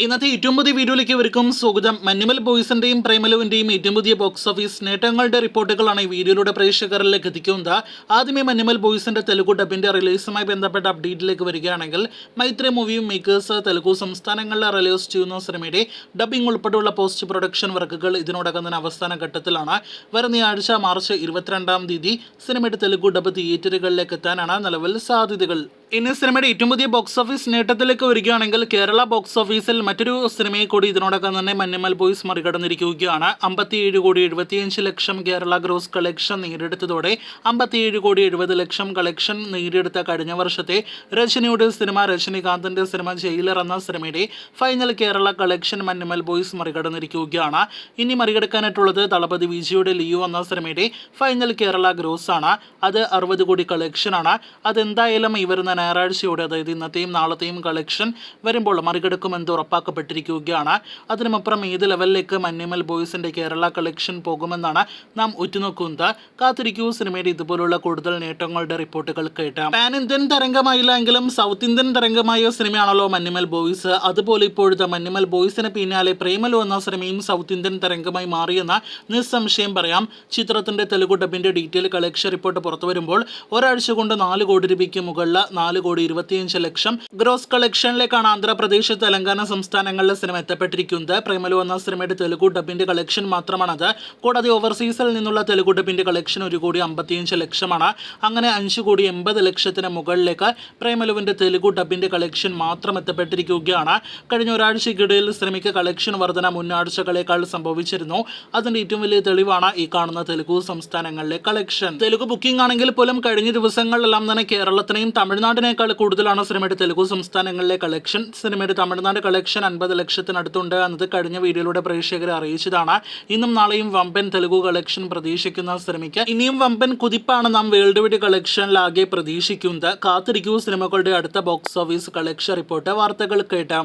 ഇന്നത്തെ ഏറ്റവും പുതിയ വീഡിയോയിലേക്ക് ഇവർക്കും സ്വാഗതം. മഞ്ഞുമൽ ബോയ്സിന്റെയും പ്രേമലുവിന്റെയും ഏറ്റവും പുതിയ ബോക്സ് ഓഫീസ് നേട്ടങ്ങളുടെ റിപ്പോർട്ടുകളാണ് ഈ വീഡിയോയിലൂടെ പ്രേക്ഷകരിലേക്ക് എത്തിക്കുന്നത്. ആദ്യമേ മഞ്ഞുമൽ ബോയ്സിന്റെ തെലുഗു ഡബിന്റെ റിലീസുമായി ബന്ധപ്പെട്ട അപ്ഡേറ്റിലേക്ക് വരികയാണെങ്കിൽ, മൈത്രി മൂവി മേക്കേഴ്സ് തെലുഗു സംസ്ഥാനങ്ങളിൽ റിലീസ് ചെയ്യുന്ന സിനിമയുടെ ഡബിംഗ് ഉൾപ്പെടെയുള്ള പോസ്റ്റ് പ്രൊഡക്ഷൻ വർക്കുകൾ ഇതിനോടകം തന്നെ അവസാന ഘട്ടത്തിലാണ്. വരുന്ന ആഴ്ച മാർച്ച് 22-ാം തീയതി സിനിമയുടെ തെലുഗു ഡബ് തിയേറ്ററുകളിലേക്ക് എത്താനാണ് നിലവിൽ സാധ്യതകൾ. ഇനി സിനിമയുടെ ഏറ്റവും പുതിയ ബോക്സ് ഓഫീസ് നേട്ടത്തിലേക്ക് വരികയാണെങ്കിൽ, കേരള ബോക്സ് ഓഫീസിൽ മറ്റൊരു സിനിമയെ കൂടി ഇതിനോടകം തന്നെ മഞ്ഞുമൽ ബോയ്സ് മറികടന്നിരിക്കുകയാണ്. 57,75,00,000 കേരള ഗ്രോസ് കളക്ഷൻ നേടിയെടുത്തതോടെ 57,70,00,000 കളക്ഷൻ നേടിയെടുത്ത കഴിഞ്ഞ വർഷത്തെ രജനിയുടെ സിനിമ, രജനികാന്തിന്റെ സിനിമ ജയിലർ എന്ന സിനിമയുടെ final Kerala collection Manjummel Boys മറികടന്നിരിക്കുകയാണ്. ഇനി മറികടക്കാനായിട്ടുള്ളത് തളപതി വിജയുടെ ലിയോ എന്ന സിനിമയുടെ ഫൈനൽ കേരള ഗ്രോസ് ആണ്. അത് 60 കോടി കളക്ഷനാണ്. അതെന്തായാലും ഈ വരുന്ന ഞായറാഴ്ചയോടെ, അതായത് ഇന്നത്തെയും നാളത്തെയും കളക്ഷൻ വരുമ്പോൾ മറികടക്കുമെന്ന് ഉറപ്പാക്കപ്പെട്ടിരിക്കുകയാണ്. അതിനുമപ്പുറം ഏത് ലെവലിലേക്ക് മഞ്ഞുമൽ ബോയ്സിന്റെ കേരള കളക്ഷൻ പോകുമെന്നാണ് നാം ഉറ്റുനോക്കുന്നത്. കാത്തിരിക്കൂ, സിനിമയുടെ ഇതുപോലുള്ള കൂടുതൽ നേട്ടങ്ങളുടെ റിപ്പോർട്ടുകൾ കേട്ടാം. പാൻ ഇന്ത്യൻ തരംഗമായില്ല എങ്കിലും സൗത്ത് ഇന്ത്യൻ തരംഗമായ സിനിമയാണല്ലോ മഞ്ഞുമൽ ബോയ്സ്. അതുപോലെ ഇപ്പോഴത്തെ മഞ്ഞുമൽ ബോയ്സിന് പിന്നാലെ പ്രേമലു എന്ന സിനിമയും സൗത്ത് ഇന്ത്യൻ തരംഗമായി മാറിയെന്ന് നിസ്സംശയം പറയാം. ചിത്രത്തിന്റെ തെലുഗു ഡബിന്റെ ഡീറ്റെയിൽ കളക്ഷൻ റിപ്പോർട്ട് പുറത്തു വരുമ്പോൾ ഒരാഴ്ച കൊണ്ട് 4 കോടി രൂപയ്ക്ക് മുകളിൽ 4,25,00,000 ഗ്രോസ് കളക്ഷനിലേക്കാണ് ആന്ധ്രാപ്രദേശ്, തെലങ്കാന സംസ്ഥാനങ്ങളിലെ സിനിമ എത്തപ്പെട്ടിരിക്കുന്നത്. പ്രേമലു എന്ന സിനിമയുടെ തെലുഗു ഡബിന്റെ കളക്ഷൻ മാത്രമാണത്. കൂടാതെ ഓവർസീസിൽ നിന്നുള്ള തെലുഗു ഡബിന്റെ കളക്ഷൻ 1,55,00,000 അങ്ങനെ 5,80,00,000 മുകളിലേക്ക് പ്രേമലുവിന്റെ തെലുഗു ഡബിന്റെ കളക്ഷൻ മാത്രം എത്തപ്പെട്ടിരിക്കുകയാണ്. കഴിഞ്ഞ ഒരാഴ്ചയ്ക്കിടയിൽ സിനിമയ്ക്ക് കളക്ഷൻ വർധന മുൻ ആഴ്ചകളേക്കാൾ സംഭവിച്ചിരുന്നു. അതിന്റെ ഏറ്റവും വലിയ തെളിവാണ് ഈ കാണുന്ന തെലുഗു സംസ്ഥാനങ്ങളിലെ കളക്ഷൻ. തെലുഗു ബുക്കിംഗ് ആണെങ്കിൽ പോലും കഴിഞ്ഞ ദിവസങ്ങളിലെല്ലാം തന്നെ കേരളത്തിനെയും തമിഴ്നാടിനേക്കാൾ കൂടുതലാണ് സിനിമയുടെ തെലുഗു സംസ്ഥാനങ്ങളിലെ കളക്ഷൻ. സിനിമയുടെ തമിഴ്നാട് കളക്ഷൻ 50 ലക്ഷത്തിനടുത്തുണ്ട് എന്നത് കഴിഞ്ഞ വീഡിയോയിലൂടെ പ്രേക്ഷകരെ അറിയിച്ചതാണ്. ഇന്നും നാളെയും വമ്പൻ തെലുഗു കളക്ഷൻ പ്രതീക്ഷിക്കുന്ന സിനിമയ്ക്ക് ഇനിയും വമ്പൻ കുതിപ്പാണ് നാം വേൾഡ് വൈഡ് കളക്ഷനിലാകെ പ്രതീക്ഷിക്കുന്നത്. കാത്തിരിക്കൂ സിനിമകളുടെ അടുത്ത ബോക്സ് ഓഫീസ് കളക്ഷൻ റിപ്പോർട്ട്. വാർത്തകൾ കേട്ടാം.